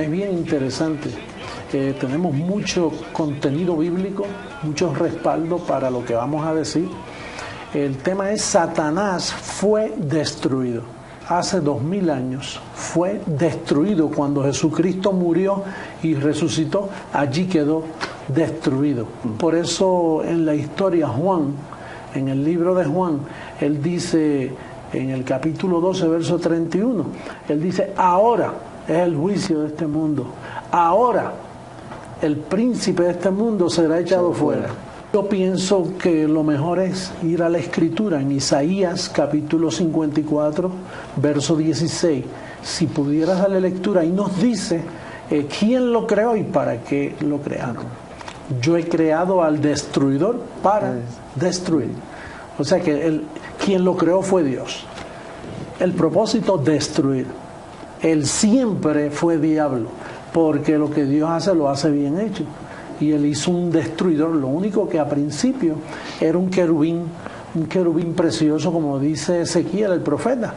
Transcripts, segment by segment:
es bien interesante. Tenemos mucho contenido bíblico, mucho respaldo para lo que vamos a decir. El tema es: Satanás fue destruido. Hace 2000 años fue destruido. Cuando Jesucristo murió y resucitó, allí quedó destruido. Por eso en la historia Juan, en el libro de Juan, él dice en el capítulo 12, verso 31, él dice: ahora es el juicio de este mundo, ahora el príncipe de este mundo será echado fuera. Yo pienso que lo mejor es ir a la Escritura, en Isaías capítulo 54, verso 16. Si pudieras darle lectura, y nos dice quién lo creó y para qué lo crearon. Yo he creado al destruidor para destruir. O sea que quien lo creó fue Dios. El propósito, destruir. Él siempre fue diablo, porque lo que Dios hace lo hace bien hecho. Y él hizo un destruidor, lo único que a principio era un querubín precioso, como dice Ezequiel el profeta.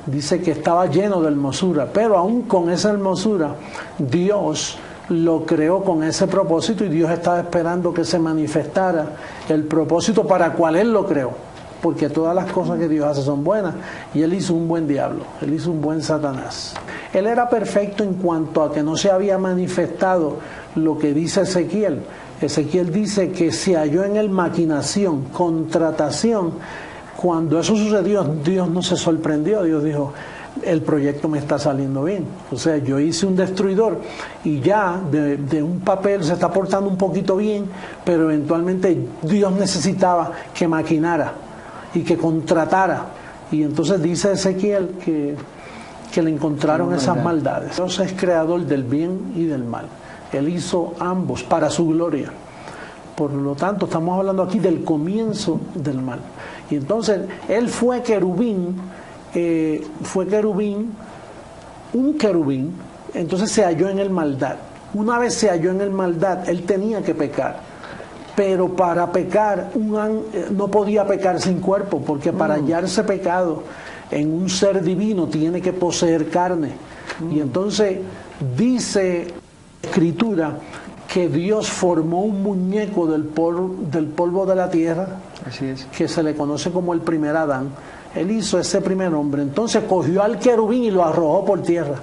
Dice que estaba lleno de hermosura, pero aún con esa hermosura Dios lo creó con ese propósito, y Dios estaba esperando que se manifestara el propósito para cual él lo creó, porque todas las cosas que Dios hace son buenas, y él hizo un buen diablo, él hizo un buen Satanás. Él era perfecto en cuanto a que no se había manifestado lo que dice Ezequiel. Ezequiel dice que se halló en él maquinación, contratación. Cuando eso sucedió, Dios no se sorprendió. Dios dijo: el proyecto me está saliendo bien. O sea, yo hice un destruidor y ya de un papel se está portando un poquito bien, pero eventualmente Dios necesitaba que maquinara y que contratara. Y entonces dice Ezequiel que le encontraron esas maldades. Dios es creador del bien y del mal. Él hizo ambos para su gloria. Por lo tanto, estamos hablando aquí del comienzo del mal. Y entonces, él fue querubín, un querubín, entonces se halló en el maldad. Una vez se halló en el maldad, él tenía que pecar. Pero para pecar, no podía pecar sin cuerpo, porque para hallarse pecado en un ser divino tiene que poseer carne. Y entonces dice la Escritura que Dios formó un muñeco del polvo de la tierra. Así es. Que se le conoce como el primer Adán. Él hizo ese primer hombre, entonces cogió al querubín y lo arrojó por tierra.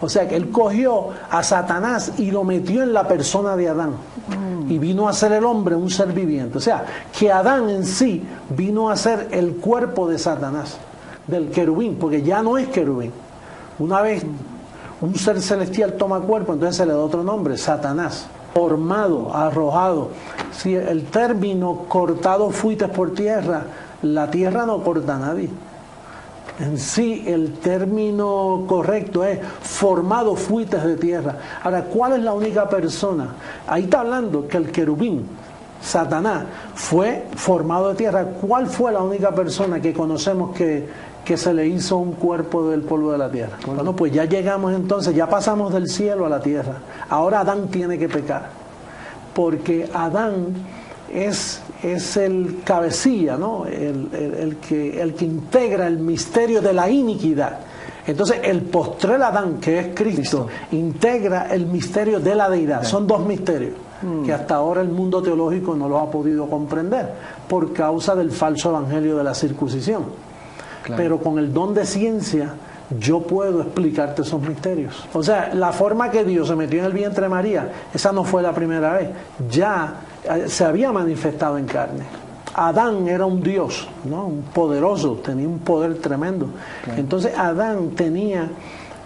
O sea que él cogió a Satanás y lo metió en la persona de Adán. Y vino a ser el hombre un ser viviente. O sea, que Adán en sí vino a ser el cuerpo de Satanás, del querubín, porque ya no es querubín. Una vez un ser celestial toma cuerpo, entonces se le da otro nombre: Satanás. Formado, arrojado. Si el término cortado fuiste por tierra, la tierra no corta a nadie. En sí, el término correcto es: formado fuiste de tierra. Ahora, ¿cuál es la única persona? Ahí está hablando que el querubín, Satanás, fue formado de tierra. ¿Cuál fue la única persona que conocemos que se le hizo un cuerpo del polvo de la tierra? Bueno, pues ya llegamos entonces, ya pasamos del cielo a la tierra. Ahora Adán tiene que pecar, porque Adán es el cabecilla, ¿no? El que integra el misterio de la iniquidad. Entonces el postrer Adán, que es Cristo, integra el misterio de la deidad. Son dos misterios que hasta ahora el mundo teológico no los ha podido comprender por causa del falso evangelio de la circuncisión. Claro. Pero con el don de ciencia yo puedo explicarte esos misterios. O sea, la forma que Dios se metió en el vientre de María, esa no fue la primera vez. Ya se había manifestado en carne. Adán era un Dios, ¿no? Un poderoso, tenía un poder tremendo. Claro. Entonces Adán tenía,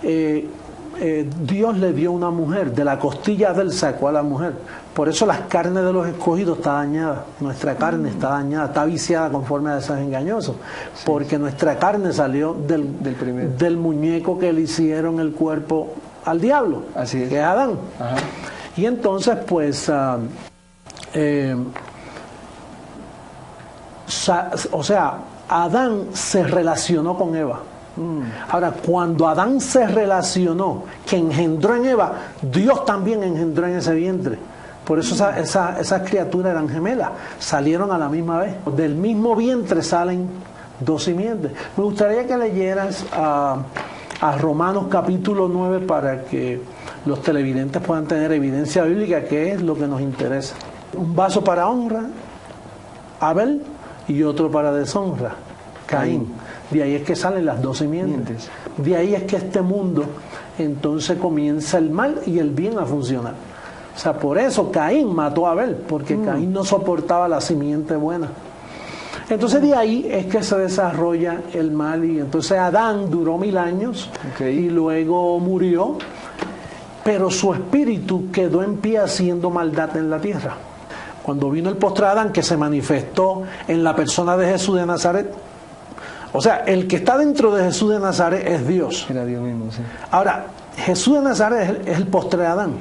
Dios le dio una mujer, de la costilla de él sacó a la mujer. Por eso las carnes de los escogidos está dañada, nuestra carne está dañada, está viciada conforme a deseos engañosos, porque nuestra carne salió del muñeco que le hicieron el cuerpo al diablo, así es, que es Adán. Ajá. Y entonces pues o sea, Adán se relacionó con Eva. Ahora, cuando Adán se relacionó, que engendró en Eva, Dios también engendró en ese vientre. Por eso esas criaturas eran gemelas, salieron a la misma vez. Del mismo vientre salen dos simientes. Me gustaría que leyeras a Romanos capítulo 9 para que los televidentes puedan tener evidencia bíblica, que es lo que nos interesa. Un vaso para honra, Abel, y otro para deshonra, Caín. De ahí es que salen las dos simientes. De ahí es que este mundo entonces comienza el mal y el bien a funcionar. O sea, por eso Caín mató a Abel, porque Caín no soportaba la simiente buena. Entonces de ahí es que se desarrolla el mal, y entonces Adán duró 1000 años y luego murió, pero su espíritu quedó en pie haciendo maldad en la tierra. Cuando vino el postrer Adán, que se manifestó en la persona de Jesús de Nazaret, o sea, el que está dentro de Jesús de Nazaret es Dios. Era Dios mismo, sí. Ahora, Jesús de Nazaret es el postrer Adán.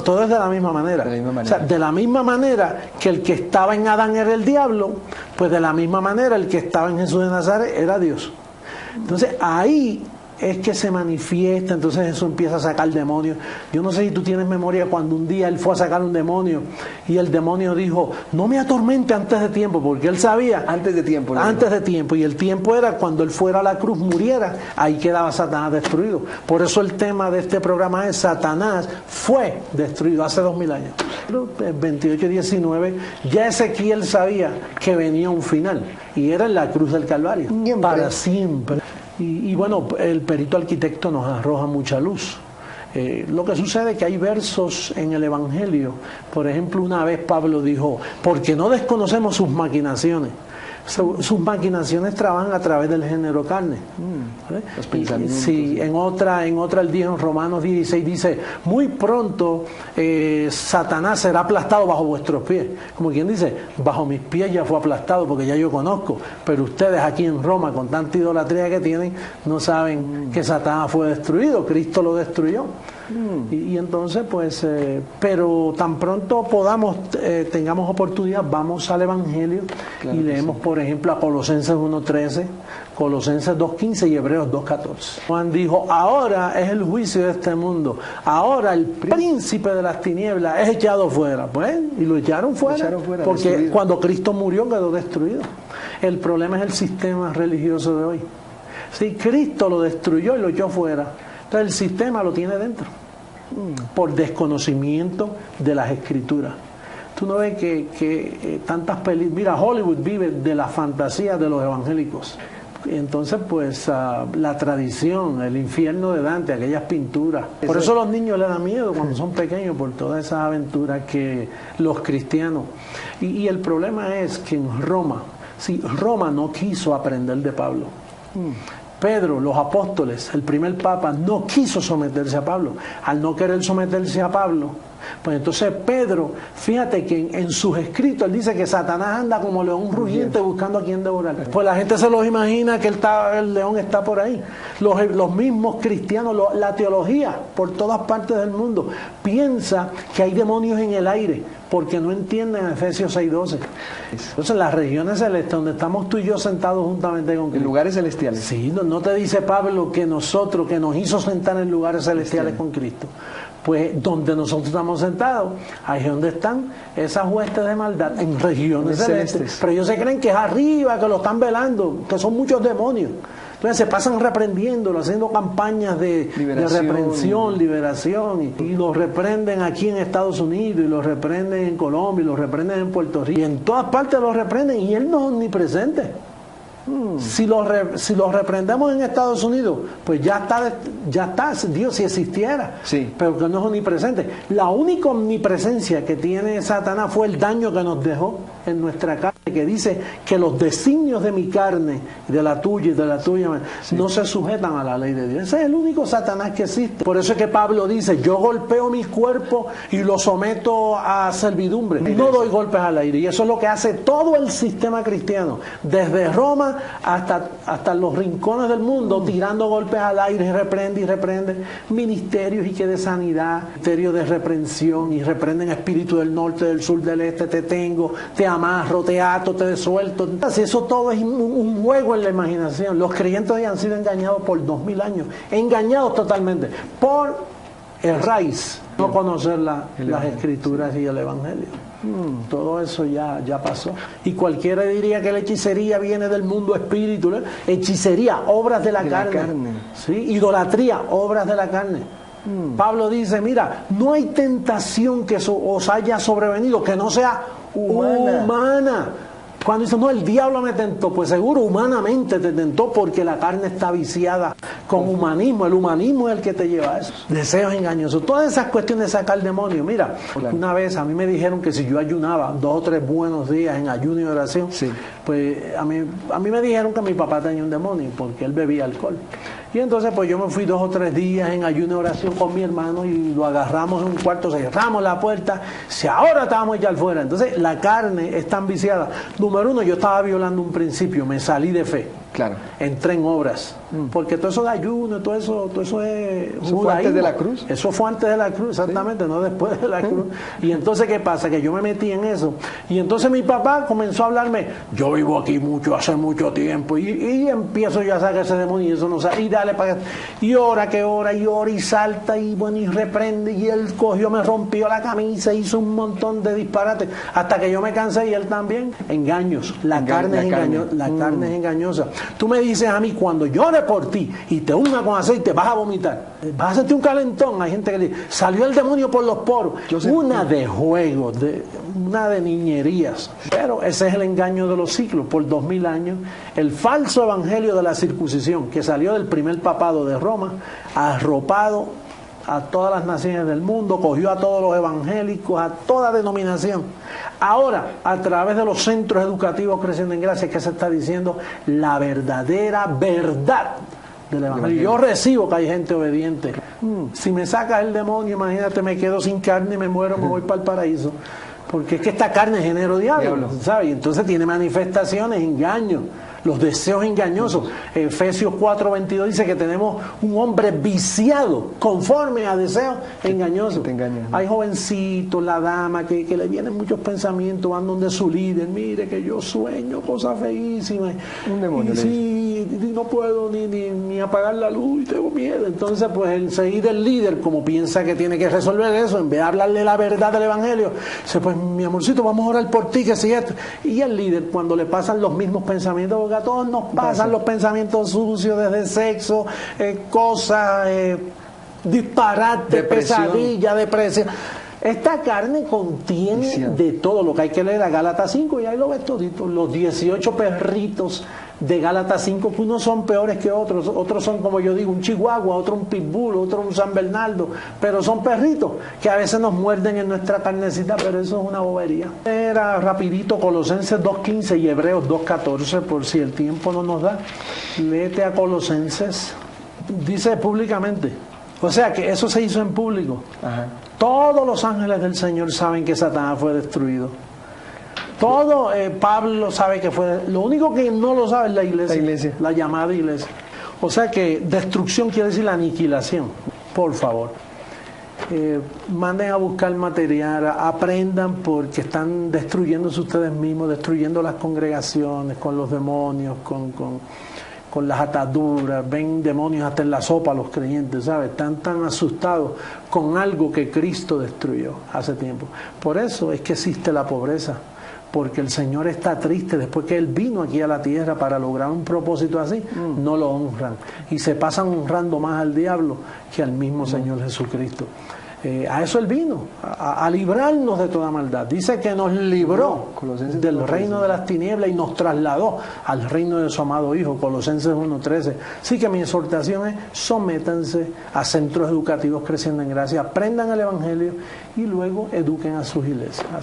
Todo es de la misma manera. O sea, de la misma manera que el que estaba en Adán era el diablo, pues de la misma manera el que estaba en Jesús de Nazaret era Dios. Entonces ahí es que se manifiesta, entonces Jesús empieza a sacar demonios. Yo no sé si tú tienes memoria cuando un día él fue a sacar un demonio y el demonio dijo, no me atormente antes de tiempo, porque él sabía antes de tiempo, y el tiempo era cuando él fuera a la cruz, muriera, ahí quedaba Satanás destruido. Por eso el tema de este programa es Satanás fue destruido hace 2000 años. El 28-19 ya Ezequiel sabía que venía un final, y era en la cruz del Calvario, para siempre. Y bueno, el perito arquitecto nos arroja mucha luz. Lo que sucede es que hay versos en el Evangelio. Por ejemplo, una vez Pablo dijo, porque no desconocemos sus maquinaciones. Sus maquinaciones trabajan a través del género carne. Los pensamientos. Sí, en otra él dijo en Romanos 16, dice, muy pronto Satanás será aplastado bajo vuestros pies. Como quien dice, bajo mis pies ya fue aplastado, porque ya yo conozco, pero ustedes aquí en Roma, con tanta idolatría que tienen, no saben que Satanás fue destruido, Cristo lo destruyó. Y entonces pues pero tan pronto tengamos oportunidad, vamos al Evangelio, claro, y leemos por ejemplo a Colosenses 1:13, Colosenses 2:15 y Hebreos 2:14. Juan dijo, ahora es el juicio de este mundo, ahora el príncipe de las tinieblas es echado fuera. Pues, y lo echaron fuera porque destruido. Cuando Cristo murió quedó destruido. El problema es el sistema religioso de hoy. Si Cristo lo destruyó y lo echó fuera, entonces el sistema lo tiene dentro, por desconocimiento de las Escrituras. Tú no ves que tantas películas, mira, Hollywood vive de la fantasía de los evangélicos. Entonces pues la tradición, el infierno de Dante, aquellas pinturas. Por eso los niños les da miedo cuando son pequeños, por todas esas aventuras que los cristianos. Y el problema es que en Roma, Roma no quiso aprender de Pablo. Pedro, los apóstoles, el primer papa, no quiso someterse a Pablo. Al no querer someterse a Pablo, pues entonces Pedro, fíjate que en sus escritos él dice que Satanás anda como león rugiente buscando a quien devorar. Pues la gente se los imagina que el león está por ahí. Los mismos cristianos, la teología por todas partes del mundo piensa que hay demonios en el aire, porque no entienden Efesios 6:12. Entonces las regiones celestes donde estamos tú y yo sentados juntamente con Cristo, en lugares celestiales. Sí, no te dice Pablo que nos hizo sentar en lugares celestiales con Cristo. Pues donde nosotros estamos sentados, ahí es donde están esas huestes de maldad, en regiones celestes. Pero ellos se creen que es arriba, que lo están velando, que son muchos demonios. Entonces se pasan reprendiéndolo, haciendo campañas de reprensión, liberación, y los reprenden aquí en Estados Unidos, y los reprenden en Colombia, y los reprenden en Puerto Rico, y en todas partes los reprenden, y él no es omnipresente. Si los reprendemos en Estados Unidos, pues ya está Dios, si existiera, pero que no es omnipresente. La única omnipresencia que tiene Satanás fue el daño que nos dejó en nuestra carne, que dice que los designios de mi carne, de la tuya y de la tuya, no se sujetan a la ley de Dios. Ese es el único Satanás que existe. Por eso es que Pablo dice, yo golpeo mi cuerpo y lo someto a servidumbre. No doy golpes al aire. Y eso es lo que hace todo el sistema cristiano, desde Roma hasta los rincones del mundo, tirando golpes al aire, y reprende ministerios y que de sanidad, ministerios de reprensión, y reprenden espíritu del norte, del sur, del este, te tengo, te amarro, te ato, te desuelto. Entonces, eso todo es un juego en la imaginación. Los creyentes hoy han sido engañados por 2000 años, engañados totalmente por el raíz, no conocer las Escrituras y el Evangelio. Todo eso ya pasó. Y cualquiera diría que la hechicería viene del mundo espíritu, ¿no? Hechicería, obras de la carne. ¿Sí? Idolatría, obras de la carne. Pablo dice, mira, no hay tentación que os haya sobrevenido que no sea humana. Cuando dice, no, el diablo me tentó, pues seguro humanamente te tentó porque la carne está viciada con humanismo. El humanismo es el que te lleva a eso. Deseos engañosos. Todas esas cuestiones de sacar demonios. Mira, una vez a mí me dijeron que si yo ayunaba 2 o 3 buenos días en ayuno y oración, pues a mí me dijeron que mi papá tenía un demonio porque él bebía alcohol. Y entonces pues yo me fui 2 o 3 días en ayuno y oración con mi hermano y lo agarramos en un cuarto, cerramos la puerta, si ahora estábamos ya afuera. Entonces la carne es tan viciada. Número 1, yo estaba violando un principio, me salí de fe. Claro. Entré en obras. Porque todo eso de ayuno, todo eso es ¿Eso fue antes de la cruz? Eso fue antes de la cruz, exactamente, no después de la cruz. Y entonces, ¿qué pasa? Que yo me metí en eso. Y entonces mi papá comenzó a hablarme, yo vivo aquí hace mucho tiempo, y empiezo yo a sacar ese demonio y eso no sale, y dale para y ora y salta, y bueno, y reprende, y él cogió, me rompió la camisa, hizo un montón de disparates, hasta que yo me cansé y él también. Engaños, la carne es engañosa. Tú me dices a mí, cuando llore por ti y te unga con aceite, vas a vomitar, vas a sentir un calentón. Hay gente que le dice, salió el demonio por los poros. Una de juegos, una de niñerías. Pero ese es el engaño de los siglos. Por 2000 años, el falso evangelio de la circuncisión, que salió del primer papado de Roma, arropado a todas las naciones del mundo, cogió a todos los evangélicos, a toda denominación. Ahora, a través de los centros educativos Creciendo en Gracia, que se está diciendo la verdadera verdad del evangelio. Yo recibo que hay gente obediente. Si me sacas el demonio, imagínate, me quedo sin carne y me muero, me voy para el paraíso. Porque es que esta carne es género diablo, ¿sabes? Y entonces tiene manifestaciones, engaños, los deseos engañosos. Efesios 4:22 dice que tenemos un hombre viciado conforme a deseos engañosos. Hay jovencitos, la dama, que le vienen muchos pensamientos, van donde su líder, mire que yo sueño cosas feísimas. Un demonio. Y no puedo ni apagar la luz y tengo miedo. Entonces, pues enseguida el líder, como piensa que tiene que resolver eso, en vez de hablarle la verdad del evangelio, dice, pues mi amorcito, vamos a orar por ti, que si esto. Y el líder, cuando le pasan los mismos pensamientos, porque a todos nos pasan los pensamientos sucios, desde sexo, cosas, disparates, pesadillas, depresión. Esta carne contiene de todo. Lo que hay que leer a Gálatas 5, y ahí lo ves todito. Los 18 perritos de Gálatas 5, que unos son peores que otros. Otros son, como yo digo, un chihuahua, otro un pitbull, otro un San Bernardo. Pero son perritos que a veces nos muerden en nuestra carnecita, pero eso es una bobería. Era rapidito Colosenses 2:15 y Hebreos 2:14, por si el tiempo no nos da. Léete a Colosenses. Dice públicamente. O sea que eso se hizo en público. Ajá. Todos los ángeles del Señor saben que Satanás fue destruido. Todo Pablo sabe que fue. Lo único que no lo sabe es la iglesia. La llamada iglesia. O sea que destrucción quiere decir la aniquilación. Por favor. Manden a buscar material, aprendan, porque están destruyéndose ustedes mismos, destruyendo las congregaciones con los demonios, con las ataduras. Ven demonios hasta en la sopa los creyentes, ¿sabes? Están tan asustados con algo que Cristo destruyó hace tiempo. Por eso es que existe la pobreza, porque el Señor está triste después que Él vino aquí a la tierra para lograr un propósito así. No lo honran y se pasan honrando más al diablo que al mismo Señor Jesucristo. A eso Él vino, a librarnos de toda maldad. Dice que nos libró del reino de las tinieblas y nos trasladó al reino de su amado Hijo, Colosenses 1:13. Así que mi exhortación es, sométanse a centros educativos Creciendo en Gracia, aprendan el Evangelio y luego eduquen a sus iglesias.